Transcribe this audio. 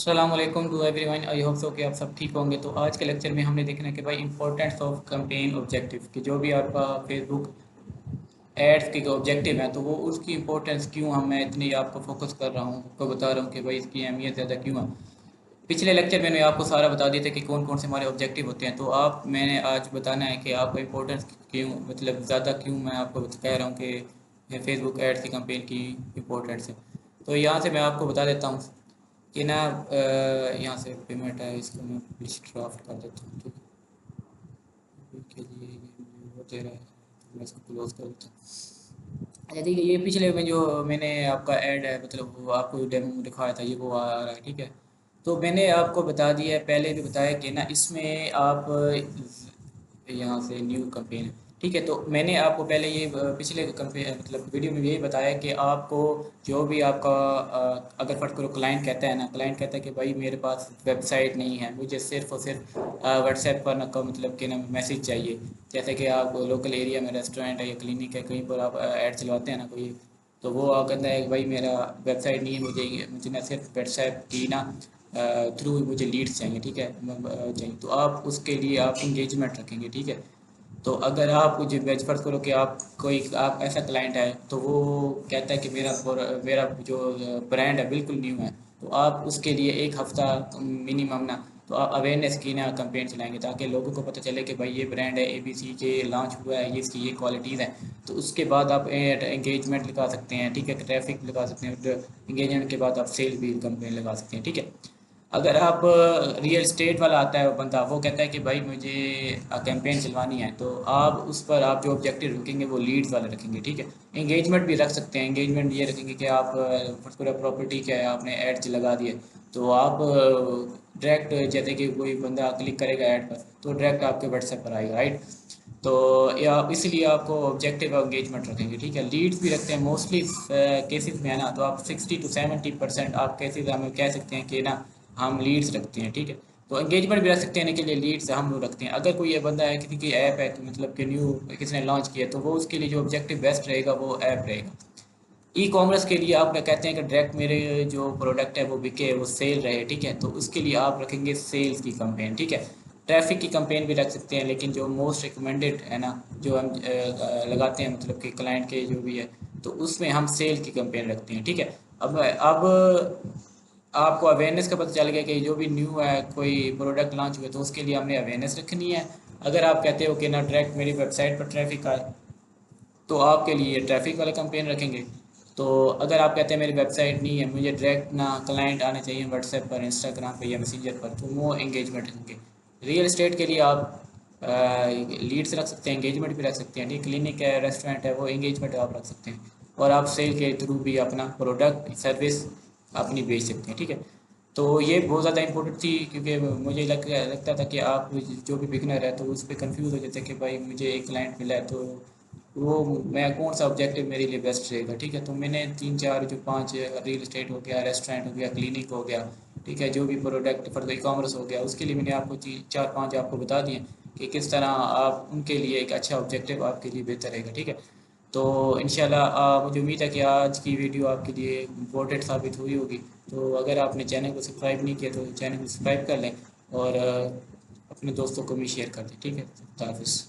अस्सलाम वालेकुम to everyone. I hope so कि आप सब ठीक होंगे। तो आज के लेक्चर में हमने देखना है कि भाई इंपॉर्टेंस ऑफ कैंपेन ऑब्जेक्टिव, कि जो भी आपका फेसबुक एड्स के ऑब्जेक्टिव हैं तो वो उसकी इंपॉर्टेंस क्यों मैं इतनी आपको फोकस कर रहा हूँ, आपको बता रहा हूँ कि भाई इसकी अहमियत ज़्यादा क्यों है। पिछले लेक्चर में मैंने आपको सारा बता दिया था कि कौन कौन से हमारे ऑब्जेक्टिव होते हैं। तो आप मैंने आज बताना है कि आपको इंपॉर्टेंस क्यों, मतलब ज़्यादा क्यों मैं आपको कह रहा हूँ कि फेसबुक एड्स की कैंपेन की इंपॉर्टेंस है। तो यहाँ से मैं आपको बता देता हूँ कि ना यहाँ से पेमेंट है, इसको मैं ड्राफ्ट कर देता हूँ। ठीक है, के लिए ये मुझे वो दे रहा है तो मैं इसको क्लोज कर देता हूँ। अच्छा ठीक है, ये पिछले में जो मैंने आपका ऐड है, मतलब वो आपको डेमो में दिखाया था, ये वो आ रहा है। ठीक है, तो मैंने आपको बता दिया है, पहले भी बताया कि ना इसमें आप यहाँ से न्यू कैंपेन। ठीक है, तो मैंने आपको पहले ये पिछले कैंपेन मतलब वीडियो में यही बताया कि आपको जो भी आपका अगर फर्स्ट करो क्लाइंट कहता है ना, क्लाइंट कहता है कि भाई मेरे पास वेबसाइट नहीं है, मुझे सिर्फ और सिर्फ व्हाट्सएप पर ना का मतलब कि ना मैसेज चाहिए। जैसे कि आप लोकल एरिया में रेस्टोरेंट है या क्लिनिक है, कहीं पर आप ऐड चलवाते हैं ना कोई, तो वो कहता है कि भाई मेरा वेबसाइट नहीं है, मुझे मुझे ना सिर्फ व्हाट्सएप की ना थ्रू मुझे लीड्स चाहिए। ठीक है, चाहिए, तो आप उसके लिए आप इंगेजमेंट रखेंगे। ठीक है, तो अगर आप जो बेच फर्ज करो कि आप ऐसा क्लाइंट है तो वो कहता है कि मेरा जो ब्रांड है बिल्कुल न्यू है, तो आप उसके लिए एक हफ्ता मिनिमम ना तो आप अवेयरनेस की ना कैंपेन चलाएंगे, ताकि लोगों को पता चले कि भाई ये ब्रांड है ABC के लॉन्च हुआ है, ये इसकी ये क्वालिटीज़ हैं। तो उसके बाद आप एंगेजमेंट लगा सकते हैं। ठीक है, ट्रैफिक लगा सकते हैं, एंगेजमेंट के बाद आप सेल भी कैंपेन लगा सकते हैं। ठीक है, अगर आप रियल स्टेट वाला आता है वो बंदा, वो कहता है कि भाई मुझे कैंपेन चलवानी है, तो आप उस पर आप जो ऑब्जेक्टिव रखेंगे वो लीड्स वाले रखेंगे। ठीक है, एंगेजमेंट भी रख सकते हैं। एंगेजमेंट ये रखेंगे कि आप पूरा प्रॉपर्टी क्या है, आपने एड्स लगा दिए, तो आप डायरेक्ट जैसे कि कोई बंदा क्लिक करेगा ऐड पर तो डायरेक्ट आपके व्हाट्सएप पर आएगा, राइट। तो या इसलिए आपको ऑब्जेक्टिव और एंगेजमेंट रखेंगे। ठीक है, लीड्स भी रखते हैं मोस्टली केसेस में है ना, तो आप 60 to 70% आप केसेस हमें कह सकते हैं कि ना हम लीड्स रखते हैं। ठीक है, तो एंगेजमेंट भी रख सकते हैं, के लिए लीड्स हम लोग रखते हैं। अगर कोई ये बंदा है किसी की ऐप है, तो मतलब कि न्यू किसी ने लॉन्च किया, तो वो उसके लिए जो ऑब्जेक्टिव बेस्ट रहेगा वो ऐप रहेगा। ई कॉमर्स के लिए आप कहते हैं कि डायरेक्ट मेरे जो प्रोडक्ट है वो बिके, वो सेल रहे। ठीक है, तो उसके लिए आप रखेंगे सेल्स की कैंपेन। ठीक है, ट्रैफिक की कैंपेन भी रख सकते हैं, लेकिन जो मोस्ट रिकमेंडेड है ना, जो हम लगाते हैं मतलब कि क्लाइंट के जो भी है, तो उसमें हम सेल की कैंपेन रखते हैं। ठीक है, अब आपको अवेयरनेस का पता चल गया कि जो भी न्यू है कोई प्रोडक्ट लॉन्च हुए, तो उसके लिए हमने अवेयरनेस रखनी है। अगर आप कहते हो कि ना डायरेक्ट मेरी वेबसाइट पर ट्रैफिक आए, तो आपके लिए ट्रैफिक वाला कैंपेन रखेंगे। तो अगर आप कहते हैं मेरी वेबसाइट नहीं है, मुझे डायरेक्ट ना क्लाइंट आने चाहिए व्हाट्सएप पर, इंस्टाग्राम पर या मैसेंजर पर, तो वो एंगेजमेंट रखेंगे। रियल एस्टेट के लिए आप लीड्स रख सकते हैं, एंगेजमेंट भी रख सकते हैं। ठीक, क्लिनिक है, रेस्टोरेंट है, वो एंगेजमेंट आप रख सकते हैं, और आप सेल के थ्रू भी अपना प्रोडक्ट सर्विस अपनी बेच सकते हैं। ठीक है, तो ये बहुत ज़्यादा इंपॉर्टेंट थी, क्योंकि मुझे लगता था कि आप जो भी बिगनर है तो उस पर कंफ्यूज हो जाते हैं कि भाई मुझे एक क्लाइंट मिला है, तो वो मैं कौन सा ऑब्जेक्टिव मेरे लिए बेस्ट रहेगा। ठीक है, तो मैंने 3 4 जो 5 रियल एस्टेट हो गया, रेस्टोरेंट हो गया, क्लिनिक हो गया, ठीक है, जो भी प्रोडक्ट फॉर ई कॉमर्स हो गया, उसके लिए मैंने आपको 4 5 आपको बता दिए कि किस तरह आप उनके लिए एक अच्छा ऑब्जेक्टिव आपके लिए बेहतर रहेगा। ठीक है, तो इंशाल्लाह मुझे उम्मीद है कि आज की वीडियो आपके लिए इम्पोर्टेंट साबित हुई होगी। तो अगर आपने चैनल को सब्सक्राइब नहीं किया तो चैनल को सब्सक्राइब कर लें, और अपने दोस्तों को भी शेयर कर दें। ठीक है, खुदा हाफिज़।